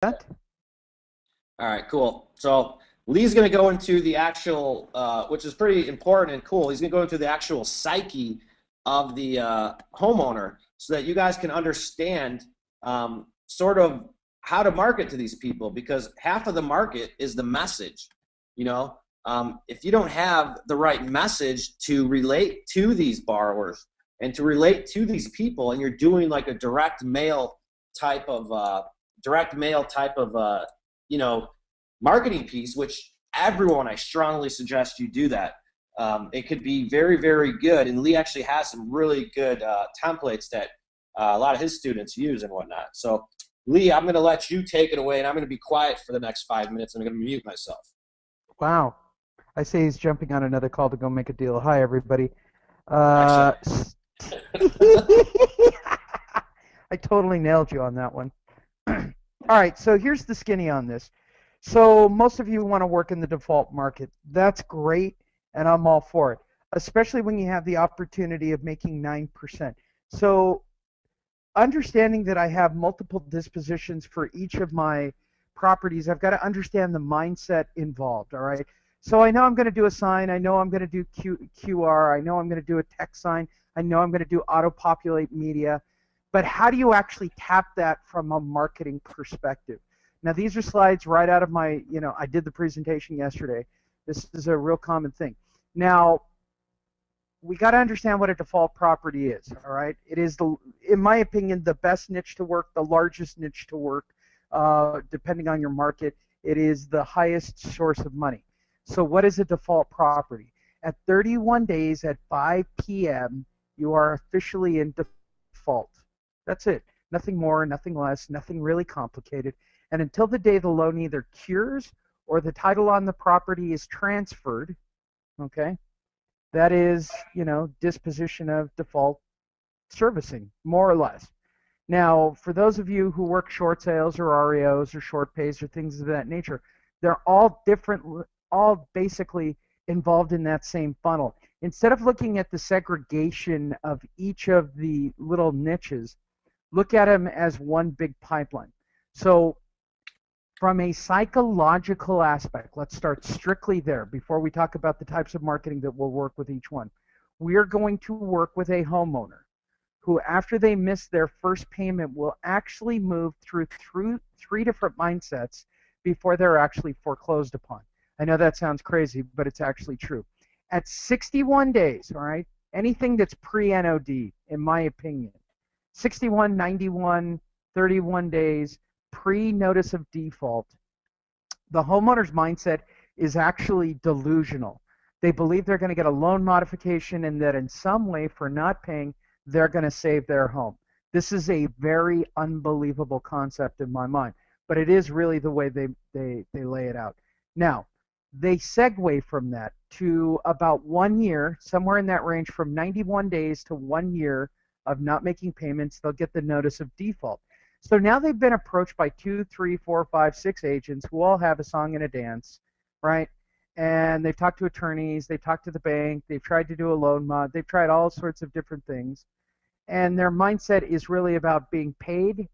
That? All right, cool. So Lee's going to go into the actual, which is pretty important and cool. He's going to go into the actual psyche of the homeowner so that you guys can understand sort of how to market to these people, because half of the market is the message. You know, if you don't have the right message to relate to these borrowers and to relate to these people, and you're doing like a direct mail type of you know, marketing piece, which everyone, I strongly suggest you do that. It could be very, very good, and Lee actually has some really good templates that a lot of his students use and whatnot. So, Lee, I'm going to let you take it away, and I'm going to be quiet for the next 5 minutes. I'm going to mute myself. Wow. I say he's jumping on another call to go make a deal. Hi, everybody. Actually, I totally nailed you on that one. All right, so here's the skinny on this. So most of you want to work in the default market. That's great, and I'm all for it, especially when you have the opportunity of making 9%. So understanding that I have multiple dispositions for each of my properties, I've got to understand the mindset involved, all right? So I know I'm going to do a sign. I know I'm going to do QR. I know I'm going to do a text sign. I know I'm going to do auto-populate media. But how do you actually tap that from a marketing perspective? Now, these are slides right out of my, I did the presentation yesterday. This is a real common thing. Now, we got to understand what a default property is, all right? It is, in my opinion, the best niche to work, the largest niche to work, depending on your market. It is the highest source of money. So what is a default property? At 31 days at 5 p.m., you are officially in default. That's it. Nothing more, nothing less, nothing really complicated. And until the day the loan either cures or the title on the property is transferred, okay, that is, disposition of default servicing, more or less. Now, for those of you who work short sales or REOs or short pays or things of that nature, they're all different, all basically involved in that same funnel. Instead of looking at the segregation of each of the little niches, look at them as one big pipeline. So from a psychological aspect, let's start strictly there before we talk about the types of marketing that will work with each one. We're going to work with a homeowner who, after they miss their first payment, will actually move through three different mindsets before they're actually foreclosed upon. I know that sounds crazy, but it's actually true. At 61 days, all right, anything that's pre-NOD, in my opinion, 61, 91, 31 days, pre-notice of default, the homeowner's mindset is actually delusional. They believe they're going to get a loan modification and that in some way, for not paying, they're going to save their home. This is a very unbelievable concept in my mind, but it is really the way they lay it out. Now, they segue from that to about 1 year, somewhere in that range from 91 days to 1 year of not making payments. They'll get the notice of default. So now they've been approached by 2, 3, 4, 5, 6 agents who all have a song and a dance, right? And they've talked to attorneys, they've talked to the bank, they've tried to do a loan mod, they've tried all sorts of different things. And their mindset is really about being paid,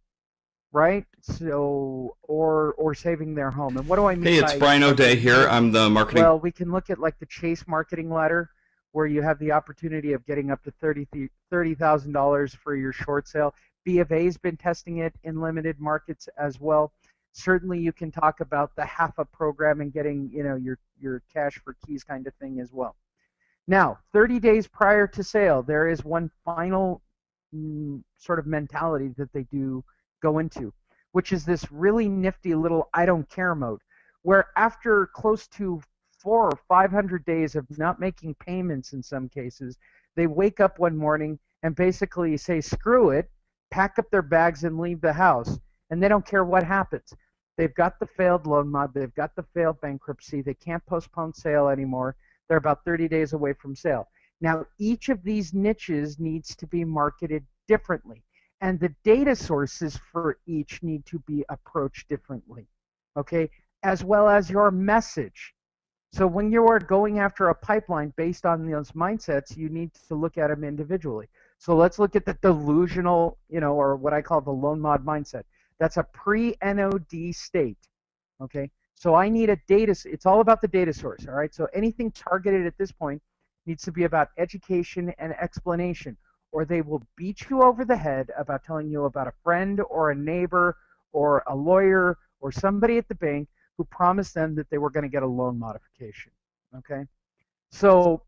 right? So, or saving their home. And what do I mean by... Hey, it's Brian O'Day here. I'm the marketing... Well, we can look at like the Chase marketing ladder, where you have the opportunity of getting up to $30,000 for your short sale. B of A's been testing it in limited markets as well. Certainly you can talk about the HAFA program and getting, your cash for keys kind of thing as well. Now, 30 days prior to sale, there is one final sort of mentality that they do go into, which is this really nifty little I don't care mode, where after close to 400 or 500 days of not making payments in some cases, they wake up one morning and basically say, screw it, pack up their bags and leave the house, and they don't care what happens. They've got the failed loan mod, they've got the failed bankruptcy, they can't postpone sale anymore, they're about 30 days away from sale. Now, each of these niches needs to be marketed differently, and the data sources for each need to be approached differently, okay, as well as your message. So when you are going after a pipeline based on those mindsets, you need to look at them individually. So let's look at the delusional, or what I call the loan mod mindset. That's a pre-NOD state. Okay, so I need a data. It's all about the data source. All right, so anything targeted at this point needs to be about education and explanation, or they will beat you over the head about telling you about a friend or a neighbor or a lawyer or somebody at the bank who promised them that they were going to get a loan modification. Okay, so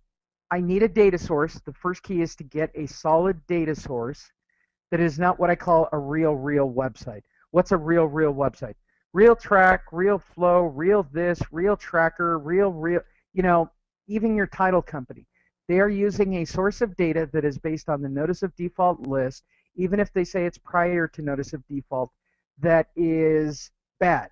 I need a data source. The first key is to get a solid data source that is not what I call a real website. What's a real website? Real track, real flow, real this, real tracker, real, you know, even your title company. They are using a source of data that is based on the notice of default list, even if they say it's prior to notice of default, that is bad.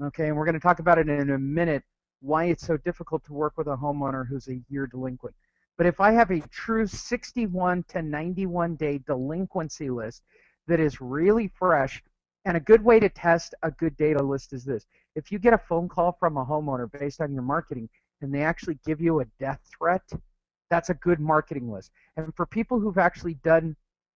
Okay, and we're going to talk about it in a minute, why it's so difficult to work with a homeowner who's a year delinquent. But if I have a true 61 to 91 day delinquency list that is really fresh, and a good way to test a good data list is this. If you get a phone call from a homeowner based on your marketing and they actually give you a death threat, that's a good marketing list. And for people who've actually done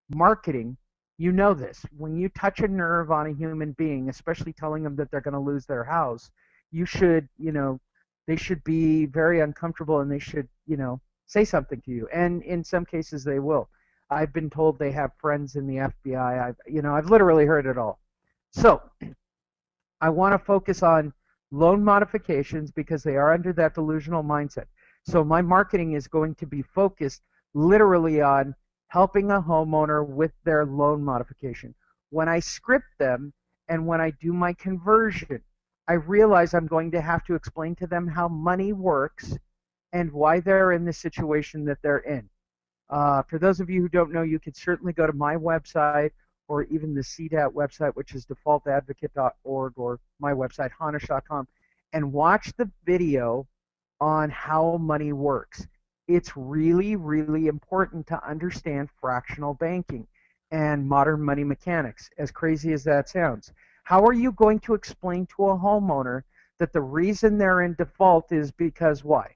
marketing, you know this. When you touch a nerve on a human being, especially telling them that they're going to lose their house, you should, you know, they should be very uncomfortable and they should, you know, say something to you. And in some cases they will. I've been told they have friends in the FBI. I've literally heard it all. So I want to focus on loan modifications because they are under that delusional mindset. So my marketing is going to be focused literally on helping a homeowner with their loan modification. When I script them and when I do my conversion, I realize I'm going to have to explain to them how money works and why they're in the situation that they're in. For those of you who don't know, you could certainly go to my website or even the CDAT website, which is defaultadvocate.org, or my website, honish.com, and watch the video on how money works. It's really, really important to understand fractional banking and modern money mechanics, as crazy as that sounds. How are you going to explain to a homeowner that the reason they're in default is because why?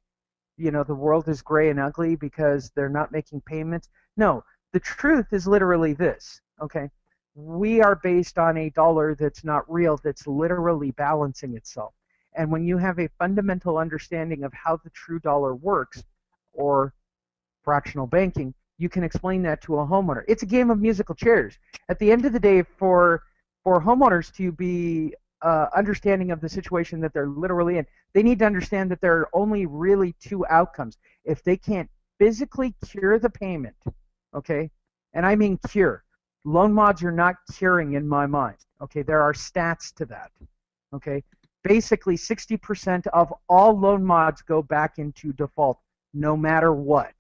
You know, the world is gray and ugly because they're not making payments? No, the truth is literally this, okay? We are based on a dollar that's not real, that's literally balancing itself. And when you have a fundamental understanding of how the true dollar works, or fractional banking, you can explain that to a homeowner. It's a game of musical chairs. At the end of the day, for homeowners to be understanding of the situation that they're literally in, they need to understand that there are only really two outcomes. If they can't physically cure the payment, okay, and I mean cure. Loan mods are not curing in my mind, okay? There are stats to that, okay? Basically, 60% of all loan mods go back into default no matter what.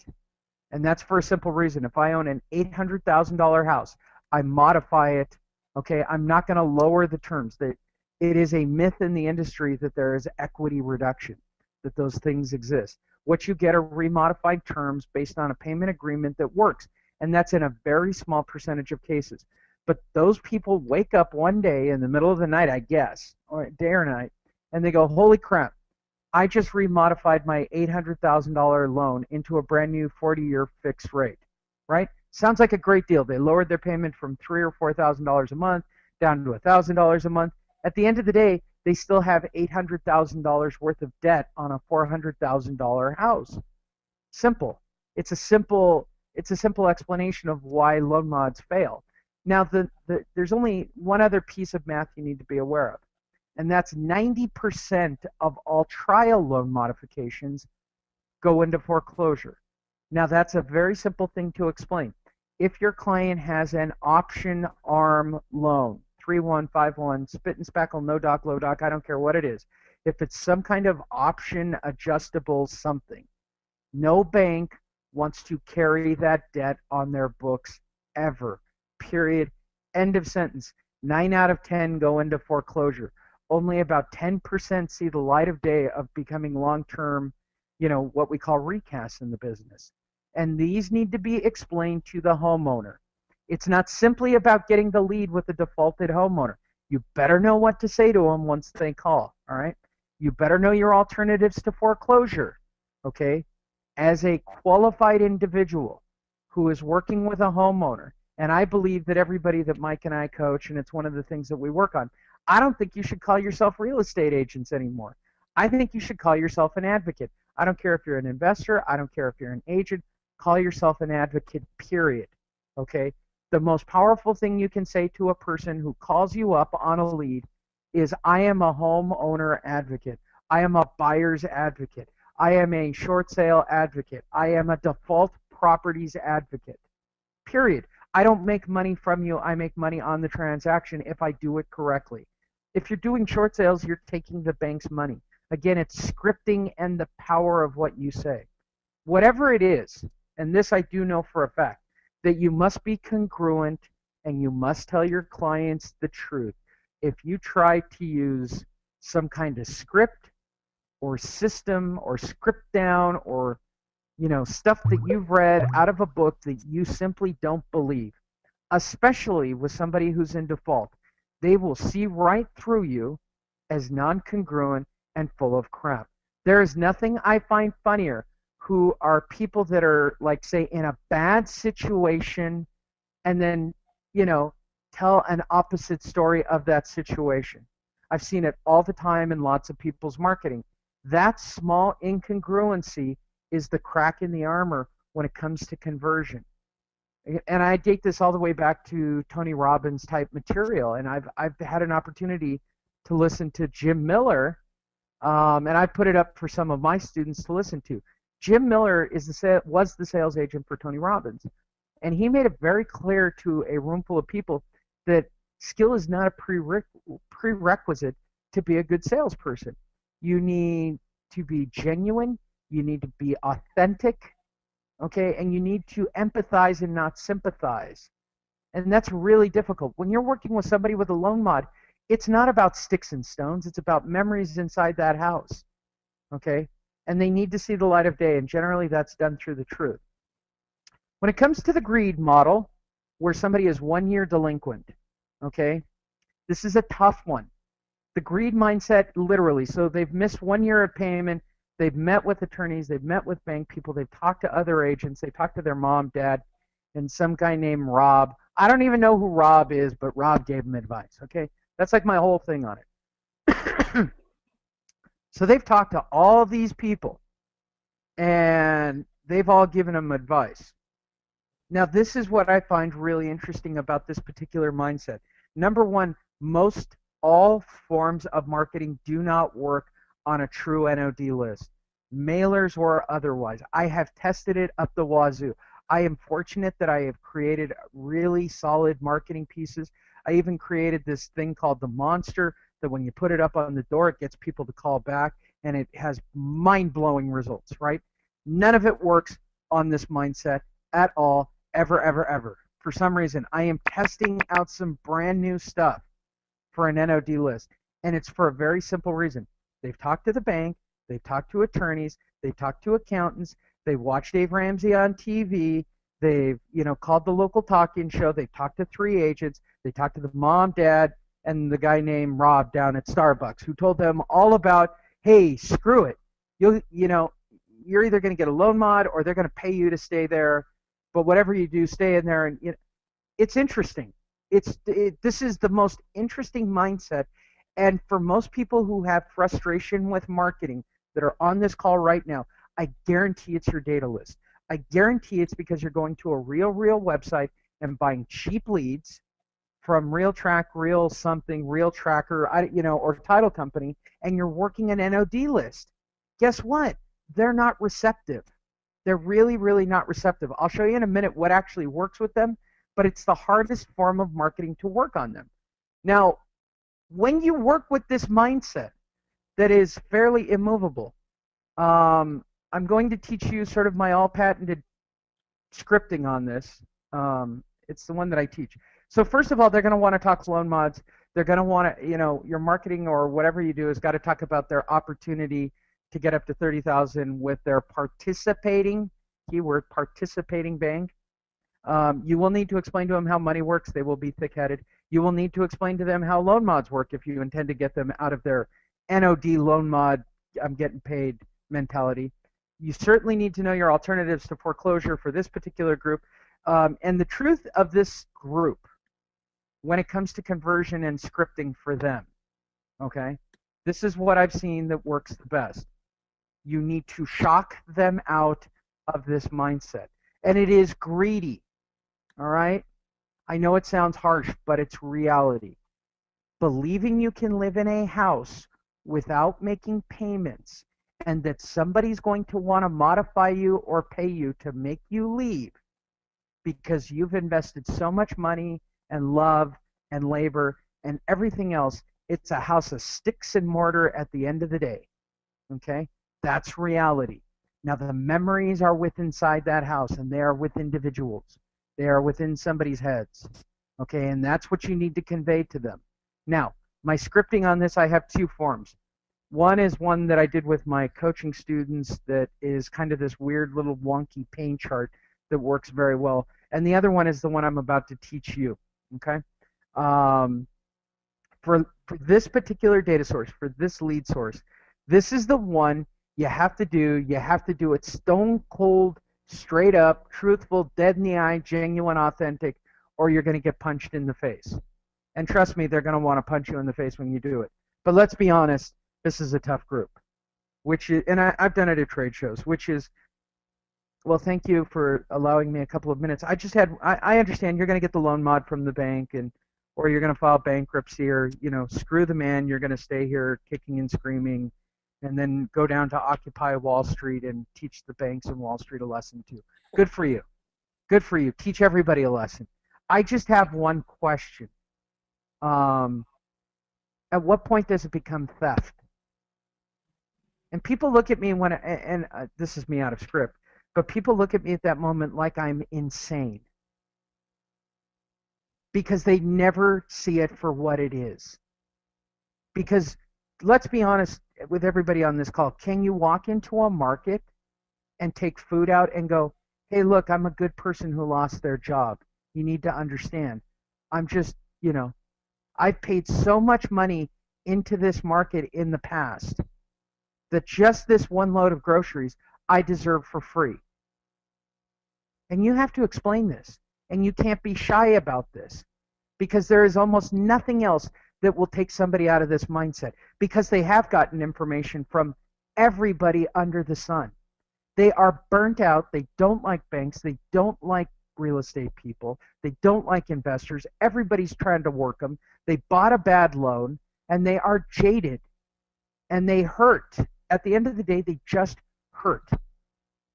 And that's for a simple reason. If I own an $800,000 house, I modify it, okay? I'm not going to lower the terms. It is a myth in the industry that there is equity reduction, that those things exist. What you get are remodified terms based on a payment agreement that works, and that's in a very small percentage of cases. But those people wake up one day in the middle of the night, I guess, or day or night, and they go, holy crap, I just remodified my $800,000 loan into a brand new 40-year fixed rate, right? Sounds like a great deal. They lowered their payment from $3,000 or $4,000 a month down to $1,000 a month. At the end of the day, they still have $800,000 worth of debt on a $400,000 house. Simple. It's a simple explanation of why loan mods fail. Now, there's only one other piece of math you need to be aware of, and that's 90% of all trial loan modifications go into foreclosure. Now, that's a very simple thing to explain. If your client has an option arm loan, 3151, spit and spackle, no doc, low doc, I don't care what it is. If it's some kind of option adjustable something, no bank wants to carry that debt on their books ever. Period. End of sentence. 9 out of 10 go into foreclosure. Only about 10% see the light of day of becoming long-term, what we call recasts in the business. And these need to be explained to the homeowner. It's not simply about getting the lead with the defaulted homeowner. You better know what to say to them once they call, all right? You better know your alternatives to foreclosure, okay? As a qualified individual who is working with a homeowner And I believe that everybody that Mike and I coach, and it's one of the things that we work on, I don't think you should call yourself real estate agents anymore. I think you should call yourself an advocate. I don't care if you're an investor. I don't care if you're an agent. Call yourself an advocate, period. Okay? The most powerful thing you can say to a person who calls you up on a lead is, I am a homeowner advocate. I am a buyer's advocate. I am a short sale advocate. I am a default properties advocate. Period. I don't make money from you. I make money on the transaction if I do it correctly. If you're doing short sales, you're taking the bank's money. Again, it's scripting and the power of what you say. Whatever it is, and this I do know for a fact, that you must be congruent and you must tell your clients the truth. If you try to use some kind of script or system or script down or stuff that you've read out of a book that you simply don't believe, especially with somebody who's in default, they will see right through you as non-congruent and full of crap. There is nothing I find funnier who are people that are, like, say, in a bad situation and then, tell an opposite story of that situation. I've seen it all the time in lots of people's marketing. That small incongruency is the crack in the armor when it comes to conversion. And I date this all the way back to Tony Robbins type material. And I've had an opportunity to listen to Jim Miller, and I put it up for some of my students to listen to. Jim Miller was the sales agent for Tony Robbins. And he made it very clear to a room full of people that skill is not a prerequisite to be a good salesperson. You need to be genuine. You need to be authentic, okay? And you need to empathize and not sympathize. And that's really difficult. When you're working with somebody with a loan mod, it's not about sticks and stones. It's about memories inside that house, okay? And they need to see the light of day, and generally that's done through the truth. When it comes to the greed model, where somebody is 1 year delinquent, okay, this is a tough one. The greed mindset, literally, so they've missed 1 year of payment, they've met with attorneys, they've met with bank people, they've talked to other agents, they talked to their mom, dad, and some guy named Rob. I don't even know who Rob is, but Rob gave them advice, okay? That's like my whole thing on it. So they've talked to all these people, and they've all given them advice. Now, this is what I find really interesting about this particular mindset. Number one, most all forms of marketing do not work on a true NOD list, mailers or otherwise. I have tested it up the wazoo. I am fortunate that I have created really solid marketing pieces. I even created this thing called the Monster that when you put it up on the door, it gets people to call back, and it has mind-blowing results, right? None of it works on this mindset at all, ever, ever, ever. For some reason, I am testing out some brand new stuff for an NOD list, and it's for a very simple reason. They've talked to the bank, they've talked to attorneys, they've talked to accountants, they've watched Dave Ramsey on TV, they've called the local talking show, they've talked to 3 agents, they talked to the mom, dad, and the guy named Rob down at Starbucks, who told them all about, hey, screw it, you're either going to get a loan mod or they're going to pay you to stay there, but whatever you do, stay in there. And it's interesting. This is the most interesting mindset, and for most people who have frustration with marketing that are on this call right now, I guarantee it's your data list. I guarantee it's because you're going to a real website and buying cheap leads from RealTrack, Real something, Real Tracker, or title company, and you're working an NOD list. Guess what? They're not receptive. They're really, really not receptive. I'll show you in a minute what actually works with them, but it's the hardest form of marketing to work on them. Now, when you work with this mindset that is fairly immovable, I'm going to teach you sort of my all-patented scripting on this. It's the one that I teach. So first of all, they're going to want to talk loan mods. They're going to want to, your marketing or whatever you do has got to talk about their opportunity to get up to $30,000 with their participating, keyword, participating bank. You will need to explain to them how money works. They will be thick-headed. You will need to explain to them how loan mods work if you intend to get them out of their NOD loan mod, I'm getting paid mentality. You certainly need to know your alternatives to foreclosure for this particular group. And the truth of this group, when it comes to conversion and scripting for them, okay, this is what I've seen that works the best. You need to shock them out of this mindset. And it is greedy, all right? I know it sounds harsh, but it's reality. Believing you can live in a house without making payments and that somebody's going to want to modify you or pay you to make you leave because you've invested so much money and love and labor and everything else, it's a house of sticks and mortar at the end of the day, okay? That's reality. Now, the memories are within inside that house, and they are with individuals. They are within somebody's heads, okay? And that's what you need to convey to them. Now, my scripting on this, I have two forms. One is one that I did with my coaching students that is kind of this weird little wonky pain chart that works very well. And the other one is the one I'm about to teach you, okay? For this particular data source, for this lead source, this is the one you have to do. You have to do it stone cold, straight up, truthful, dead in the eye, genuine, authentic, or you're going to get punched in the face. And trust me, they're going to want to punch you in the face when you do it. But let's be honest, this is a tough group. Which is, and I've done it at trade shows, which is, well, thank you for allowing me a couple of minutes. I understand you're going to get the loan mod from the bank, or you're going to file bankruptcy, or, screw the man, you're going to stay here kicking and screaming, and then go down to Occupy Wall Street and teach the banks in Wall Street a lesson too. Good for you. Good for you. Teach everybody a lesson. I just have one question. At what point does it become theft? And people look at me and this is me out of script, but people look at me at that moment like I'm insane. Because they never see it for what it is. Because let's be honest with everybody on this call, can you walk into a market and take food out and go, hey, look, I'm a good person who lost their job. You need to understand. I'm just, I've paid so much money into this market in the past that just this one load of groceries I deserve for free. And you have to explain this. And you can't be shy about this, because there is almost nothing else that will take somebody out of this mindset, because they have gotten information from everybody under the sun. They are burnt out. They don't like banks. They don't like real estate people. They don't like investors. Everybody's trying to work them. They bought a bad loan, and they are jaded, and they hurt. At the end of the day, they just hurt.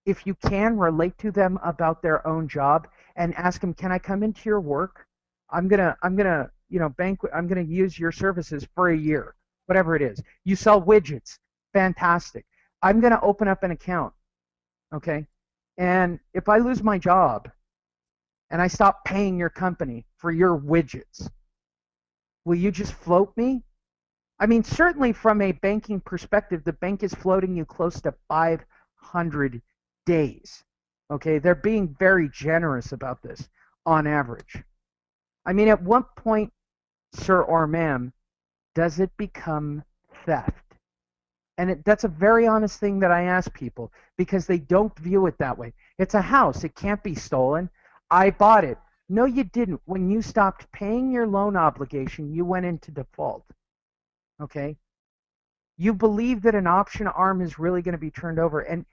If you can relate to them about their own job and ask them, can I come into your work? I'm gonna use your services for a year, whatever it is. You sell widgets, fantastic. I'm gonna open up an account, okay? And if I lose my job and I stop paying your company for your widgets, will you just float me? I mean, certainly from a banking perspective, the bank is floating you close to 500 days. Okay, they're being very generous about this on average. I mean, at what point, sir or ma'am, does it become theft? And that's a very honest thing that I ask people, because they don't view it that way. It's a house. It can't be stolen. I bought it. No, you didn't. When you stopped paying your loan obligation, you went into default. Okay? You believe that an option arm is really going to be turned over, and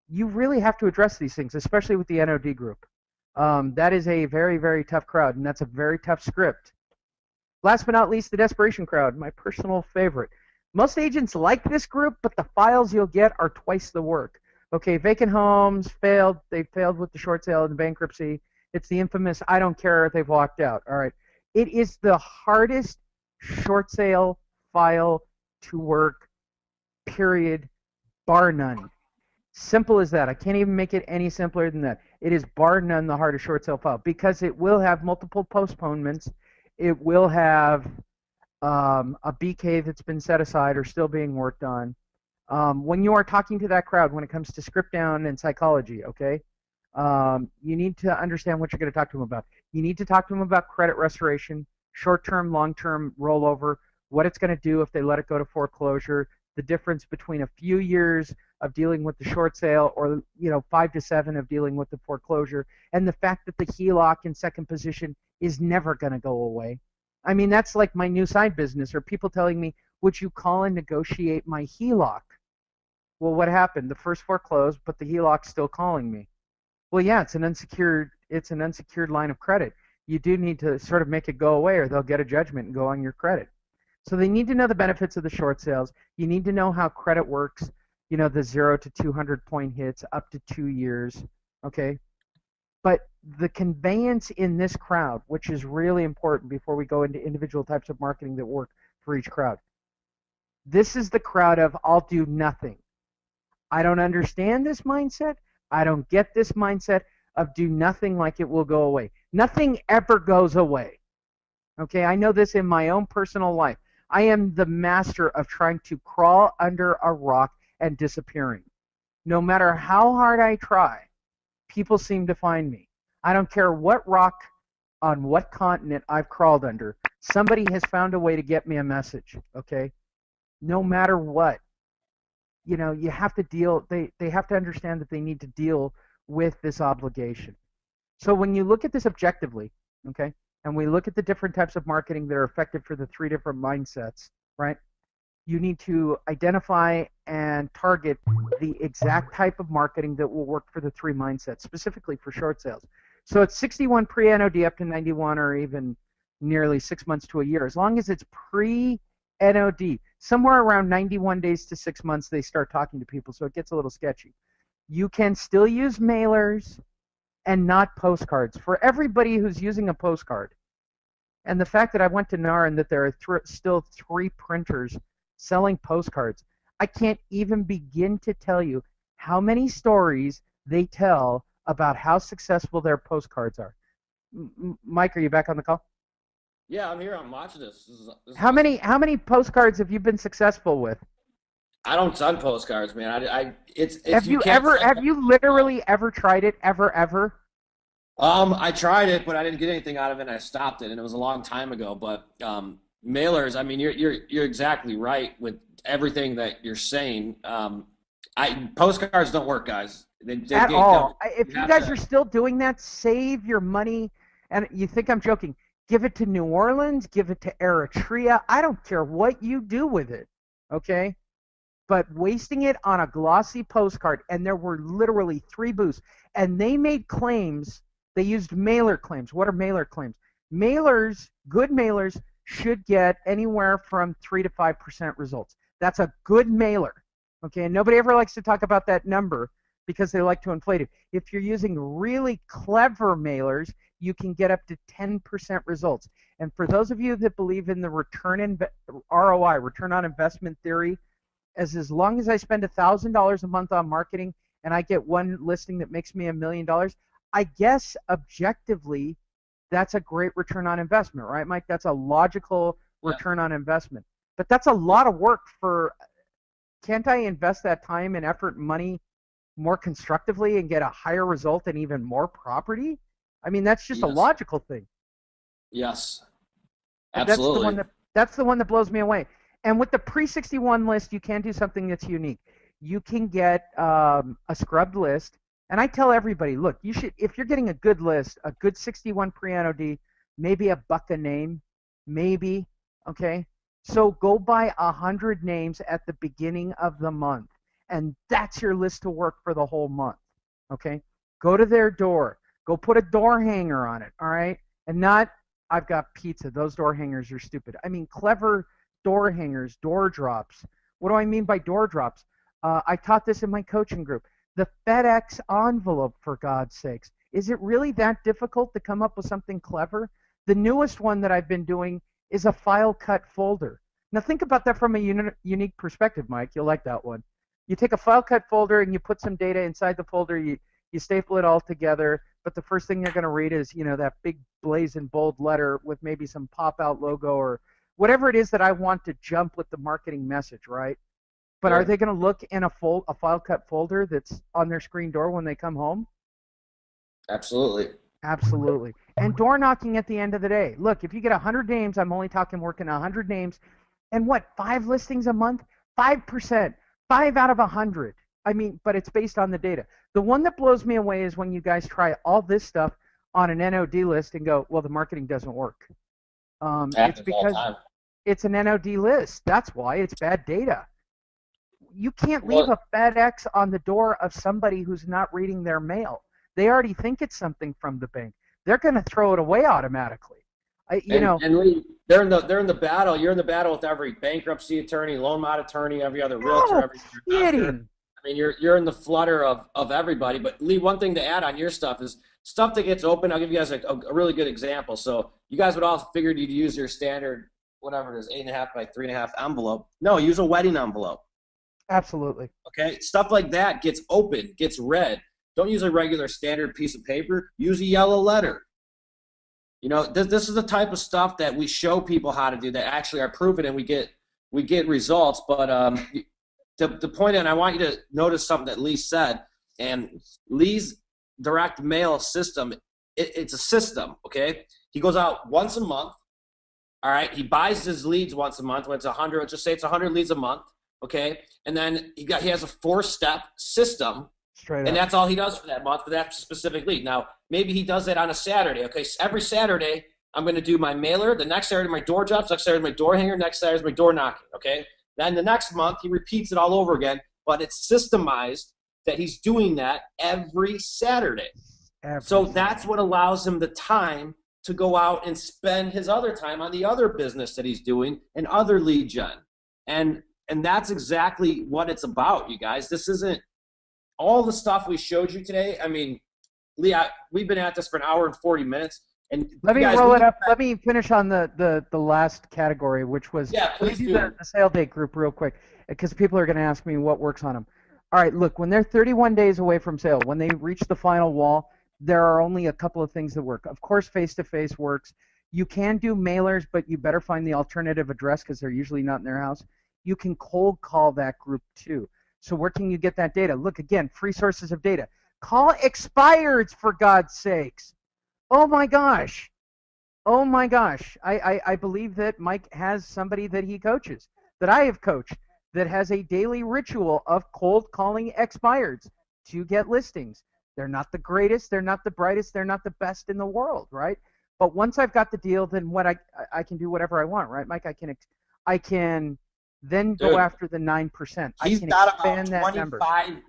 you really have to address these things, especially with the NOD group. That is a very, very tough crowd, and that's a very tough script. Last but not least, the desperation crowd, my personal favorite. Most agents like this group, but the files you'll get are twice the work. Okay, vacant homes failed. They failed with the short sale and the bankruptcy. It's the infamous, I don't care if they've walked out. All right. It is the hardest short sale file to work, period, bar none. Simple as that. I can't even make it any simpler than that. It is bar none the hardest short sale file, because it will have multiple postponements. It will have a BK that's been set aside or still being worked on. When you are talking to that crowd, when it comes to script down and psychology, okay, you need to understand what you're going to talk to them about. You need to talk to them about credit restoration, short-term, long-term rollover, what it's going to do if they let it go to foreclosure, the difference between a few years of dealing with the short sale, or 5 to 7 of dealing with the foreclosure, and the fact that the HELOC in second position is never going to go away. I mean, that's like my new side business, or people telling me, would you call and negotiate my HELOC? Well, what happened? The first foreclosed, but the HELOC's still calling me. Well, yeah, it's an unsecured line of credit. You do need to sort of make it go away, or they'll get a judgment and go on your credit. So they need to know the benefits of the short sales. You need to know how credit works, the 0 to 200 point hits up to 2 years, okay? But the conveyance in this crowd, which is really important before we go into individual types of marketing that work for each crowd. This is the crowd of I'll do nothing. I don't understand this mindset. I don't get this mindset of do nothing like it will go away. Nothing ever goes away. Okay, I know this in my own personal life. I am the master of trying to crawl under a rock and disappearing. No matter how hard I try, people seem to find me. I don't care what rock on what continent I've crawled under. Somebody has found a way to get me a message, okay? No matter what. You have to deal, they have to understand that they need to deal with this obligation. So when you look at this objectively, okay, and we look at the different types of marketing that are effective for the 3 different mindsets, right? You need to identify and target the exact type of marketing that will work for the 3 mindsets, specifically for short sales. So it's 61 pre-NOD up to 91, or even nearly 6 months to a year. As long as it's pre-NOD, somewhere around 91 days to 6 months, they start talking to people, so it gets a little sketchy. You can still use mailers and not postcards. For everybody who's using a postcard, and the fact that I went to NAR and that there are still 3 printers selling postcards, I can't even begin to tell you how many stories they tell about how successful their postcards are. Mike, are you back on the call? Yeah, I'm here. I'm watching this. How many postcards have you been successful with? I don't send postcards, man. Have you literally ever tried it ever? I tried it, but I didn't get anything out of it, and I stopped it, and it was a long time ago. But mailers, I mean, you're exactly right with everything that you're saying. Postcards don't work, guys. At all. If you guys are still doing that, save your money. And you think I'm joking? Give it to New Orleans. Give it to Eritrea. I don't care what you do with it. Okay. But wasting it on a glossy postcard, and there were literally 3 booths, and they made claims. They used mailer claims. What are mailer claims? Mailers, good mailers, should get anywhere from 3 to 5% results. That's a good mailer. Okay, and nobody ever likes to talk about that number because they like to inflate it. If you're using really clever mailers, you can get up to 10% results. And for those of you that believe in the ROI, return on investment theory, as long as I spend $1,000 a month on marketing and I get one listing that makes me $1 million, I guess objectively that's a great return on investment, right, Mike? That's a logical return on investment. But that's a lot of work for. Can't I invest that time and effort and money more constructively and get a higher result and even more property? I mean, that's just a logical thing. Yes, absolutely. That's the one that blows me away. And with the pre-61 list, you can do something that's unique. You can get a scrubbed list, and I tell everybody, look, you should, if you're getting a good list, a good 61 pre-NOD, maybe $1 a name, maybe, okay? So go buy 100 names at the beginning of the month, and that's your list to work for the whole month, okay? Go to their door. Go put a door hanger on it, all right? And not, I've got pizza. Those door hangers are stupid. I mean, clever door hangers, door drops. What do I mean by door drops? I taught this in my coaching group. The FedEx envelope, for God's sakes. Is it really that difficult to come up with something clever? The newest one that I've been doing is a file cut folder. Now think about that from a unique perspective, Mike. You'll like that one. You take a file cut folder and you put some data inside the folder. You staple it all together. But the first thing you're going to read is, that big blazing bold letter with maybe some pop-out logo or whatever it is that I want to jump with the marketing message, right? But are they going to look in a file cut folder that's on their screen door when they come home? Absolutely. Absolutely. And door knocking at the end of the day. Look, if you get 100 names, I'm only talking working 100 names, and 5 listings a month? 5%. 5 out of 100. I mean, but it's based on the data. The one that blows me away is when you guys try all this stuff on an NOD list and go, well, the marketing doesn't work. It's Happens all the because time. it's an NOD list. That's why it's bad data. You can't leave Well, a FedEx on the door of somebody who's not reading their mail. They already think it's something from the bank. They're going to throw it away automatically. and Lee, they're in the battle. You're in the battle with every bankruptcy attorney, loan mod attorney, every other realtor, No every other investor. kidding. I mean, you're in the flutter of everybody. But Lee, one thing to add on your stuff is stuff that gets open. I'll give you guys a really good example. So you guys would all figured you'd use your standard, whatever it is, 8.5 by 3.5 envelope. No, use a wedding envelope. Absolutely. Okay, stuff like that gets open, gets read. Don't use a regular standard piece of paper. Use a yellow letter. You know, this is the type of stuff that we show people how to do that actually are proven, and we get results. But the point, and I want you to notice something that Lee said, and Lee's direct mail system, it's a system, okay? He goes out once a month, all right? He buys his leads once a month. When it's 100, let's just say it's 100 leads a month, okay? And then he has a 4-step system, Straight and up. that's all he does for that month for that specific lead. Now, maybe he does that on a Saturday, okay? So every Saturday, I'm going to do my mailer. The next Saturday, my door jobs. Next Saturday, my door hanger. Next Saturday, my door knocking, okay? Then the next month, he repeats it all over again, but it's systemized that he's doing that every Saturday. So that's what allows him the time to go out and spend his other time on the other business that he's doing and other lead gen. And that's exactly what it's about, you guys. This isn't all the stuff we showed you today. I mean, Lee, we've been at this for an hour and 40 minutes. And Let me guys, roll it up. Let me finish on the last category, which was please do. the sale date group real quick, because people are going to ask me what works on them. All right, look, when they're 31 days away from sale, when they reach the final wall, there are only a couple of things that work. Of course, face-to-face works. You can do mailers, but you better find the alternative address because they're usually not in their house. You can cold call that group too. So where can you get that data? Look, again, free sources of data. Call expireds, for God's sakes. Oh, my gosh. Oh, my gosh. I believe that Mike has somebody that he coaches, that I have coached, that has a daily ritual of cold calling expireds to get listings. They're not the greatest. They're not the brightest. They're not the best in the world, right? But once I've got the deal, then what I can do whatever I want, right, Mike? I can then go after the 9%. He's I can got expand about that number. 25.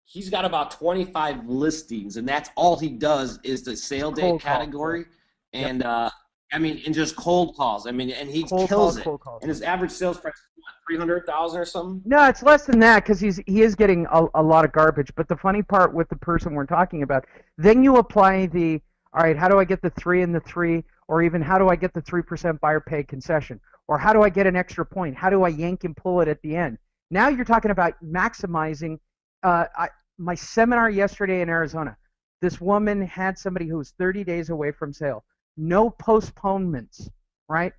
He's got about 25 listings, and that's all he does is the sale day Cold category, calls, and I mean, and just cold calls. I mean, and he Cold kills calls, it. And his average sales price is what, 300,000 or something. No, it's less than that because he is getting a lot of garbage. But the funny part with the person we're talking about, then you apply the, all right, how do I get the 3 and the 3, or even how do I get the 3% buyer pay concession, or how do I get an extra point? How do I yank and pull it at the end? Now you're talking about maximizing. My seminar yesterday in Arizona, this woman had somebody who was 30 days away from sale. No postponements, right?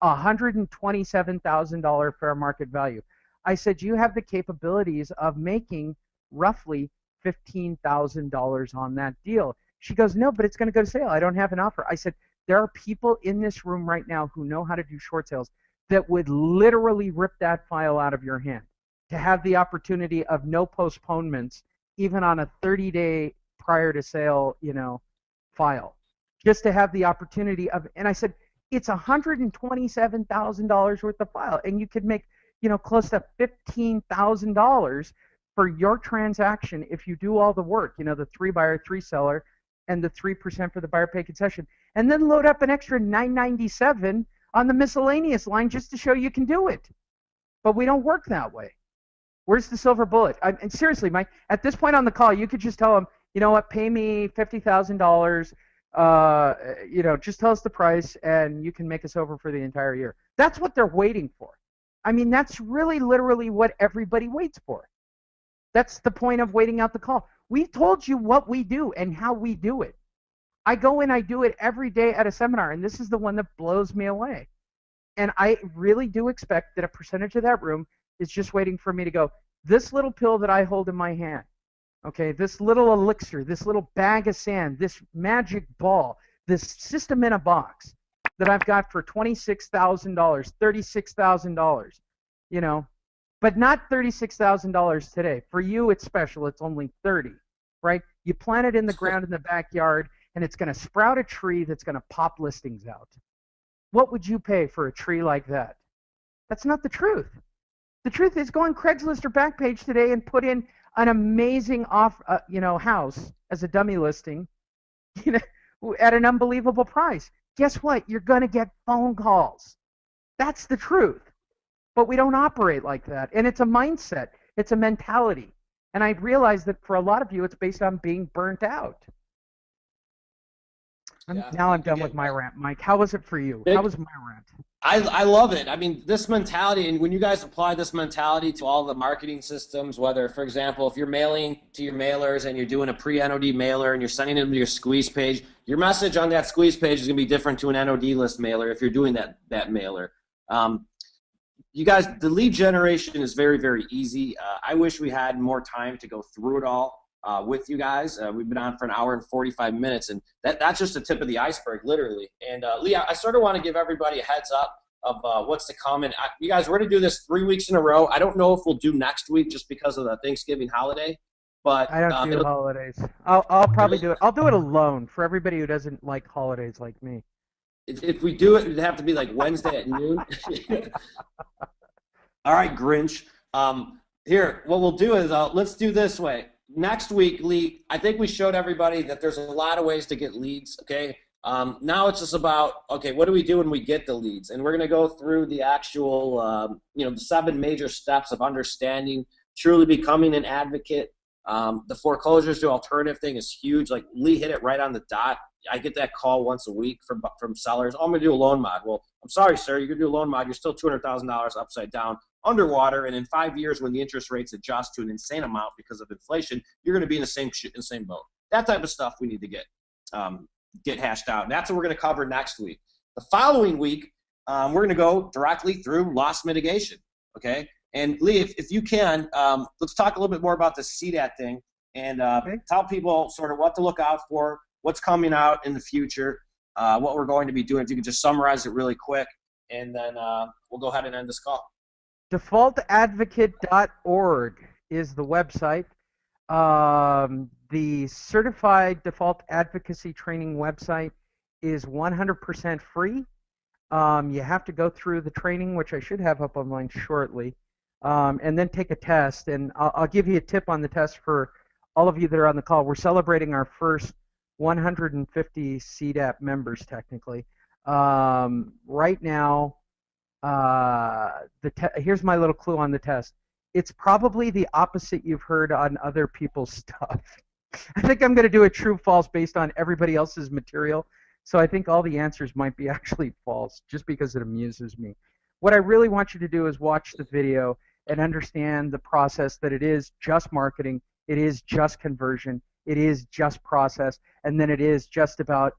$127,000 fair market value. I said, you have the capabilities of making roughly $15,000 on that deal. She goes, no, but it's going to go to sale. I don't have an offer. I said, there are people in this room right now who know how to do short sales that would literally rip that file out of your hand to have the opportunity of no postponements, even on a 30-day prior to sale, file, just to have the opportunity of. And I said, it's $127,000 worth of file, and you could make, close to $15,000 for your transaction if you do all the work. The 3 buyer, 3 seller, and the 3% for the buyer pay concession, and then load up an extra $997 on the miscellaneous line just to show you can do it. But we don't work that way. Where's the silver bullet? And seriously, Mike, at this point on the call, you could just tell them, you know what, pay me $50,000. Just tell us the price, and you can make us over for the entire year. That's what they're waiting for. I mean, that's really literally what everybody waits for. That's the point of waiting out the call. We've told you what we do and how we do it. I go in, I do it every day at a seminar, and this is the one that blows me away. And I really do expect that a percentage of that room is just waiting for me to go, this little pill that I hold in my hand, okay, this little elixir, this little bag of sand, this magic ball, this system in a box that I've got for $26,000, $36,000, but not $36,000 today. For you, it's special. It's only 30, right? You plant it in the ground in the backyard, and it's going to sprout a tree that's going to pop listings out. What would you pay for a tree like that? That's not the truth. The truth is, go on Craigslist or Backpage today and put in an amazing house as a dummy listing, at an unbelievable price. Guess what? You're going to get phone calls. That's the truth. But we don't operate like that. And it's a mindset. It's a mentality. And I realize that for a lot of you, it's based on being burnt out. Now I'm done with my rant. Mike, how was it for you? How was my rant? I love it. I mean, this mentality, and when you guys apply this mentality to all the marketing systems, whether, for example, if you're mailing to your mailers and you're doing a pre-NOD mailer and you're sending them to your squeeze page, your message on that squeeze page is going to be different to an NOD list mailer if you're doing that mailer. You guys, the lead generation is very, very easy. I wish we had more time to go through it all with you guys. We've been on for an hour and 45 minutes, and that's just the tip of the iceberg, literally. And Lee, I sort of want to give everybody a heads up of what's to come. And you guys, we're going to do this 3 weeks in a row. I don't know if we'll do next week just because of the Thanksgiving holiday. But I don't do holidays. I'll probably do it. I'll do it alone for everybody who doesn't like holidays like me. If we do it, it'd have to be like Wednesday at noon. All right, Grinch. Here, what we'll do is let's do this way. Next week, Lee, I think we showed everybody that there's a lot of ways to get leads, okay? Now it's just about, okay, what do we do when we get the leads? And we're going to go through the actual, the 7 major steps of understanding, truly becoming an advocate. The foreclosures to alternative thing is huge. Like, Lee hit it right on the dot. I get that call once a week from sellers. Oh, I'm going to do a loan mod. Well, I'm sorry, sir. You're going to do a loan mod. You're still $200,000 upside down, underwater, and in 5 years when the interest rates adjust to an insane amount because of inflation, you're going to be in the same boat. That type of stuff we need to get hashed out. And that's what we're going to cover next week. The following week, we're going to go directly through loss mitigation, okay? And Lee, if you can, let's talk a little bit more about the CDAT thing and tell people sort of what to look out for, what's coming out in the future, what we're going to be doing. If you could just summarize it really quick, and then we'll go ahead and end this call. Defaultadvocate.org is the website. The Certified Default Advocacy Training website is 100% free. You have to go through the training, which I should have up online shortly, and then take a test. And I'll give you a tip on the test for all of you that are on the call. We're celebrating our first 150 CDAT members, technically. Right now, here's my little clue on the test. It's probably the opposite you've heard on other people's stuff. I think I'm going to do a true-false based on everybody else's material, so I think all the answers might be actually false, just because it amuses me. What I really want you to do is watch the video and understand the process, that it is just marketing, it is just conversion, it is just process, and then it is just about,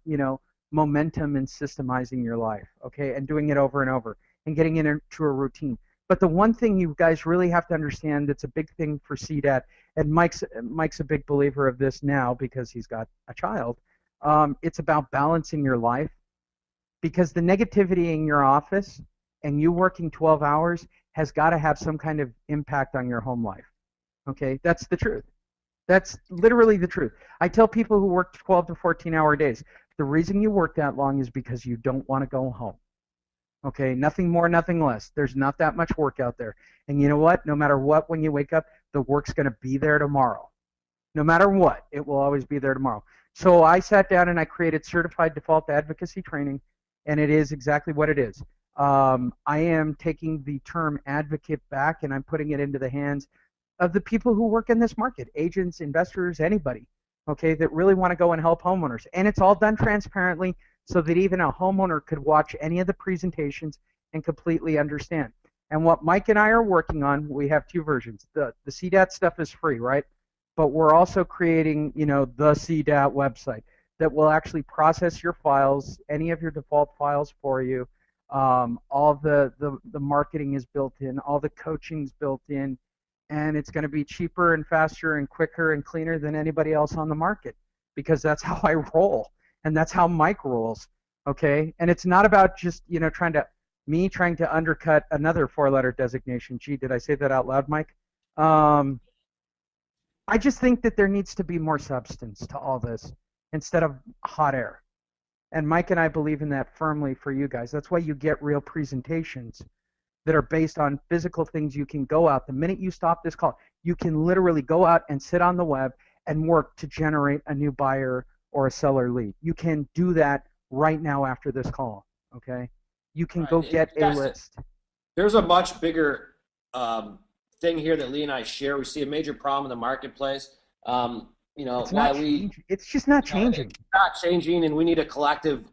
momentum and systemizing your life, okay, and doing it over and over and getting it into a routine. But the one thing you guys really have to understand that's a big thing for CDAT, and Mike's a big believer of this now because he's got a child, it's about balancing your life, because the negativity in your office and you working 12 hours has got to have some kind of impact on your home life, okay? That's the truth. That's literally the truth. I tell people who work 12 to 14-hour days, the reason you work that long is because you don't want to go home. Okay, nothing more, nothing less. There's not that much work out there. And you know what? No matter what, when you wake up, the work's going to be there tomorrow. No matter what, it will always be there tomorrow. So I sat down and I created Certified Default Advocacy Training, and it is exactly what it is. I am taking the term advocate back, and I'm putting it into the hands of the people who work in this market, agents, investors, anybody, okay, that really want to go and help homeowners. And it's all done transparently, so that even a homeowner could watch any of the presentations and completely understand. And what Mike and I are working on, we have 2 versions. The CDAT stuff is free, right? But we're also creating, the CDAT website that will actually process your files, any of your default files for you. All the marketing is built in, all the coaching's built in, and it's going to be cheaper and faster and quicker and cleaner than anybody else on the market, because that's how I roll. And that's how Mike rolls, okay? And it's not about just, trying to me trying to undercut another four-letter designation. Gee, did I say that out loud, Mike? I just think that there needs to be more substance to all this instead of hot air. And Mike and I believe in that firmly for you guys. That's why you get real presentations that are based on physical things. You can go out. The minute you stop this call, you can literally go out and sit on the web and work to generate a new buyer or a seller lead. You can do that right now after this call, okay? You can go get a list. There's a much bigger thing here that Lee and I share. We see a major problem in the marketplace. It's just not changing. It's not changing, and we need a collective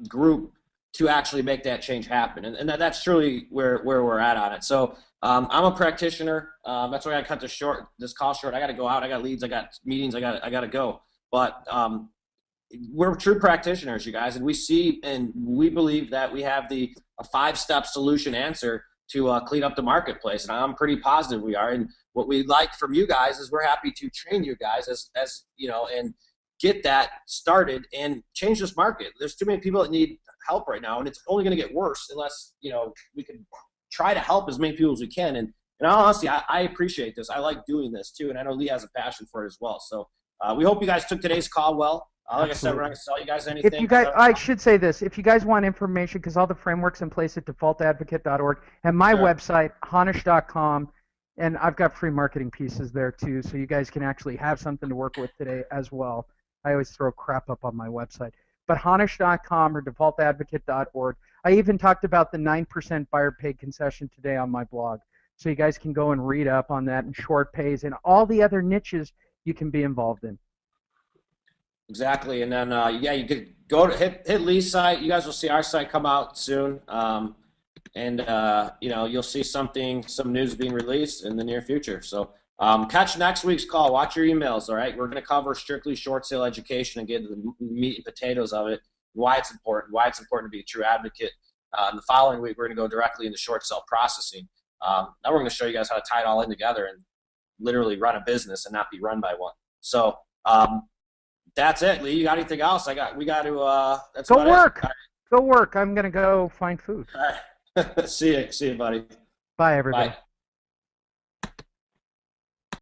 group to actually make that change happen. And that's truly where we're at on it. So I'm a practitioner. That's why I cut this call short. I got to go out. I got leads. I got meetings. I got to go. But we're true practitioners, you guys, and we see and we believe that we have a 5-step solution answer to clean up the marketplace, and I'm pretty positive we are. And what we like from you guys is we're happy to train you guys as and get that started and change this market. There's too many people that need help right now, and it's only going to get worse unless we can try to help as many people as we can. And honestly, I appreciate this. I like doing this too, and I know Lee has a passion for it as well. So we hope you guys took today's call well. Like I said, we're not going to sell you guys anything. If you guys, I should say this. If you guys want information, because all the framework's in place at defaultadvocate.org and my website, honish.com, and I've got free marketing pieces there too, so you guys can actually have something to work with today as well. I always throw crap up on my website. But honish.com or defaultadvocate.org. I even talked about the 9% buyer paid concession today on my blog. So you guys can go and read up on that and short pays and all the other niches you can be involved in. Exactly, and then you could go to hit Lee's site. You guys will see our site come out soon, and you'll see some news being released in the near future. So catch next week's call. Watch your emails. All right, we're going to cover strictly short sale education and get to the meat and potatoes of it. Why it's important to be a true advocate. The following week, we're going to go directly into short sale processing. Now we're going to show you guys how to tie it all in together and literally run a business and not be run by one. So. That's it, Lee. You got anything else? We got to. That's go work. Right. Go work. I'm gonna go find food. All right. See you, buddy. Bye, everybody. Bye.